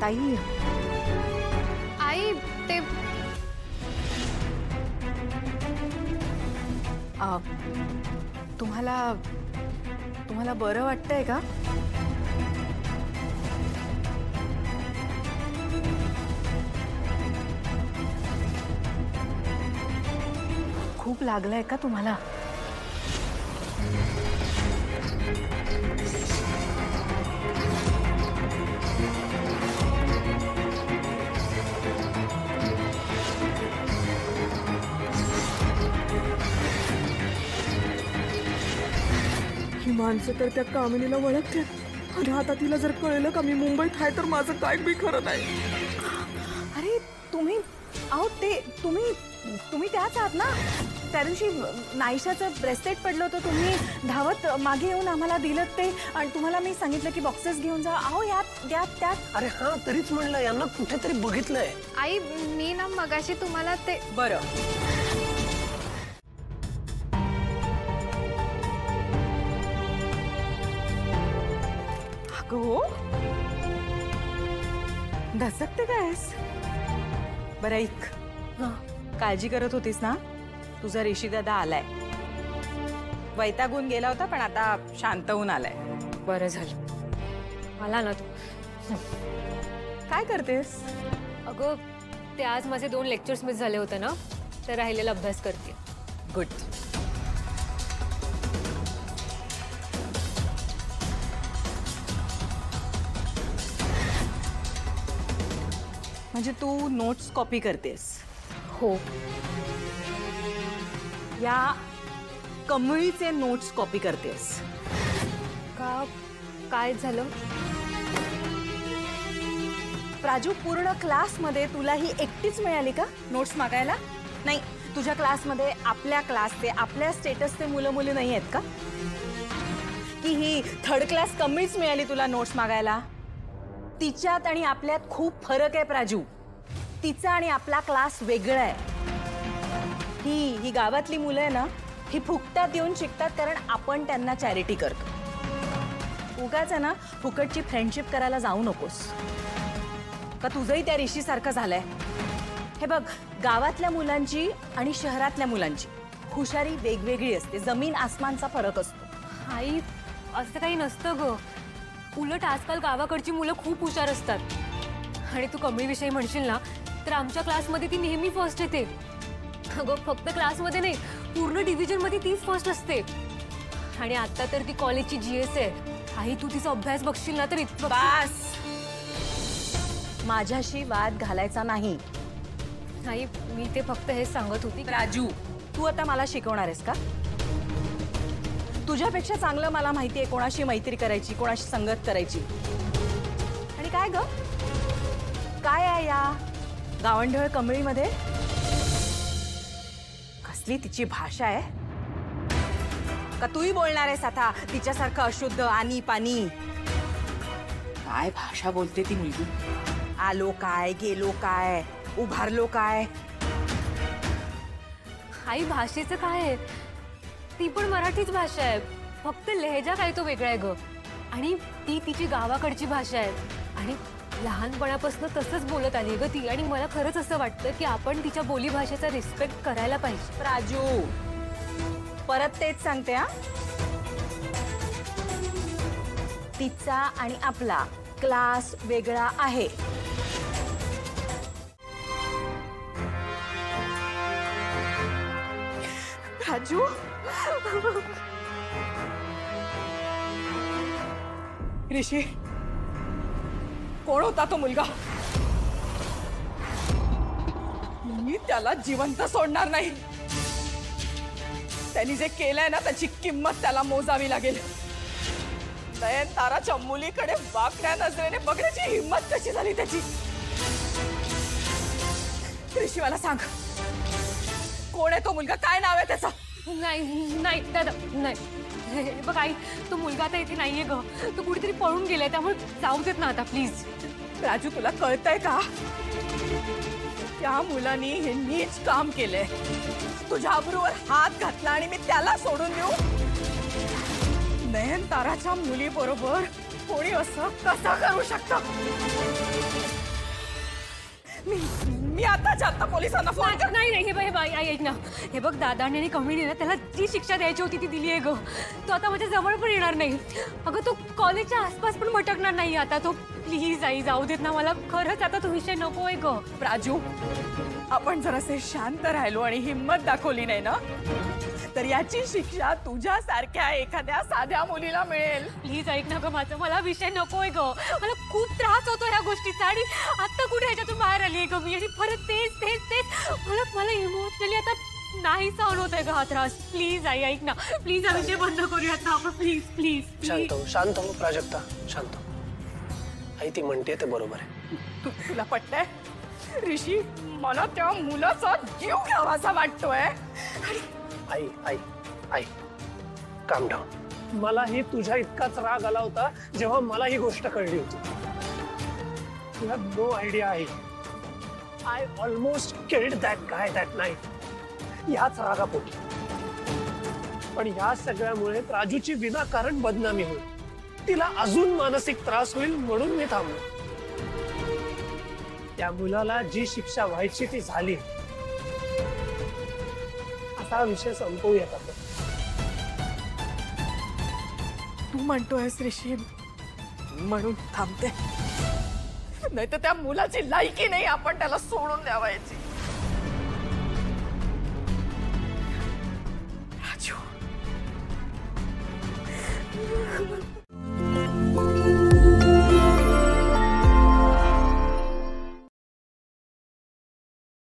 आई आई ते तुम्हाला बरं वाटतंय का? खूप लागलंय का तुम्हाला? ही माणसं तर त्या कामिनीला ओळखते आणि आता तिला जर कळलं का मी मुंबईत आहे तर माझं काय बी खरं नाही. अरे तुम्ही तुम्ही त्याच आहात ना? त्या दिवशी नाईशाचं ब्रेसलेट पडलं होतं, तुम्ही धावत मागे येऊन आम्हाला दिलं ते आणि तुम्हाला मी सांगितलं की बॉक्सेस घेऊन जा. अहो त्यात अरे हा तरीच म्हणलं यांना कुठेतरी बघितलंय. आई मी ना मगाशी तुम्हाला ते बरं अगो धसकते कायस? बरं ऐक, काळजी करत होतीस ना, तुझा ऋषी दादा आलाय. वैतागून गेला होता पण आता शांत होऊन आलाय. बरं झालं मला ना. तू काय करतेस? अगं ते आज माझे 2 लेक्चर्स मिस झाले होते ना, तर राहिलेला अभ्यास करते. गुड. म्हणजे तू नोट्स कॉपी करतेस? हो. या कमळीचे नोट्स कॉपी करतेस का? काय झालं? प्राजू, पूर्ण क्लासमध्ये तुला ही एकटीच मिळाली का नोट्स मागायला? नाही, तुझ्या क्लासमध्ये आपल्या क्लासचे आपल्या स्टेटसचे मुलं मुली नाही आहेत का? की ही थर्ड क्लास कमळीच मिळाली तुला नोट्स मागायला? तिच्यात आणि आपल्यात खूप फरक आहे प्राजू. तिचा आणि आपला क्लास वेगळा आहे. ही गावातली मुलं आहे ना, ही फुकटात येऊन शिकतात कारण आपण त्यांना चॅरिटी करतो. उगाच आहे ना फुकटची फ्रेंडशिप करायला जाऊ नकोस. का तुझंही त्या ऋषी सारखं झालंय? हे बघ, गावातल्या मुलांची आणि शहरातल्या मुलांची हुशारी वेगवेगळी असते. जमीन आसमानचा फरक असतो. आई असं काही नसतं ग. उलट आजकाल गावाकडची मुलं खूप हुशार असतात. आणि तू कमळीविषयी म्हणशील ना, तर आमच्या क्लासमध्ये ती नेहमी फर्स्ट येते. अगं फक्त क्लासमध्ये नाही, पूर्ण डिव्हिजनमध्ये तीच फर्स्ट असते. आणि आता तर ती कॉलेजची GS आहे. आई तू तिचा अभ्यास बघशील ना तर इतकं. बस, माझ्याशी वाद घालायचा नाही. आई मी ते फक्त हेच सांगत होती. राजू, तू आता मला शिकवणार आहेस का? तुझ्यापेक्षा चांगलं मला माहिती आहे कोणाशी मैत्री करायची, कोणाशी संगत करायची. आणि काय ग, काय आहे या गावंढळ कमळीमध्ये? कसली तिची भाषा आहे? का तूही बोलणार आहेस आता तिच्यासारखं अशुद्ध आणि पाणी? काय भाषा बोलते ती मुलगी? आलो काय, गेलो काय, उभारलो काय? आई भाषेचं काय आहे? ती पण मराठीच भाषा आहे, फक्त लहेजा काय तो वेगळा आहे ग. आणि ती तिची गावाकडची भाषा आहे. आणि लहानपणापासून तसंच बोलत आली ग ती. आणि मला खरंच असं वाटतं की आपण तिच्या बोलीभाषेचा रिस्पेक्ट करायला पाहिजे. राजू, परत तेच सांगते हा, तिचा आणि आपला क्लास वेगळा आहे. राजू, ऋषी, कोण होता तो मुलगा? मी त्याला जिवंत सोडणार नाही. त्यांनी जे केलंय ना त्याची किंमत त्याला मोजावी लागेल. नयनताराच्या मुलीकडे वाकड्या नजरेने बघण्याची हिंमत कशी झाली त्याची? ऋषी, मला सांग, कोण आहे तो मुलगा? काय नाव आहे त्याचं? नाही नाही दादा नाही. बघ आई, तो मुलगा आता इथे नाहीये ग. तो कुठेतरी पळून गेलाय, त्यामुळे जाऊ देत ना आता प्लीज. राजू, तुला कळतंय का? त्या मुलांनी हे नीच काम केलंय. तुझ्या अब्रूवर हात घातला आणि मी त्याला सोडून देऊ? नयनताराच्या मुलीबरोबर कोणी असं कसं करू शकतं? मी आताच्या आता पोलिसांना फोन कर. नाही नाही, हे बघ, हे बघ, आई ऐक ना. हे बघ, दादाने आणि कमळीने ना त्याला जी शिक्षा द्यायची होती ती दिली आहे ग. तो आता माझ्या जवळ पण येणार नाही. अगं तो कॉलेजच्या आसपास पण भटकणार नाही आता. तो प्लीज आई जाऊ देत ना मला. खरंच आता तो विषय नको आहे ग. प्राजू, आपण जरासे शांत राहिलो आणि हिम्मत दाखवली नाही ना, तर याची शिक्षा तुझ्यासारख्या एखाद्या साध्या मुलीला मिळेल. प्लीज ऐक ना ग माझं. मला विषय नकोय ग. मला खूप त्रास होतो ह्या गोष्टीचा आणि आता कुठे ह्याच्यातून बाहेर आली आहे ग मी. आणि परत तेच तेच तेच मला इमोशनली आता नाही सहन होत आहे ग हा त्रास. प्लीज आई ऐक ना. प्लीज हा विषय बंद करूयात ना आपण. प्लीज प्लीज शांत हो प्राजक्ता, शांत हो. आई ती म्हणते ते बरोबर आहे. तुला पटतंय ऋषी? मला त्या मुलाचा जीव घ्यावासा वाटतोय. आई आई आई काम डाऊन. मलाही तुझ्या इतकाच राग आला होता जेव्हा मला ही गोष्ट कळली होती. तुला नो आयडिया आहे. I almost killed that guy that night. याच रागापोटी. पण या सगळ्यामुळे राजूची विनाकारण बदनामी होईल. तिला अजून मानसिक त्रास होईल म्हणून मी थांबलो. त्या मुलाला जी शिक्षा व्हायची ती झाली. आता हा विषय संपवूयात आपण. तू म्हणतोयस ऋषी म्हणून थांबते, नाही तर त्या मुलाची लायकी नाही आपण त्याला सोडून द्यावायची.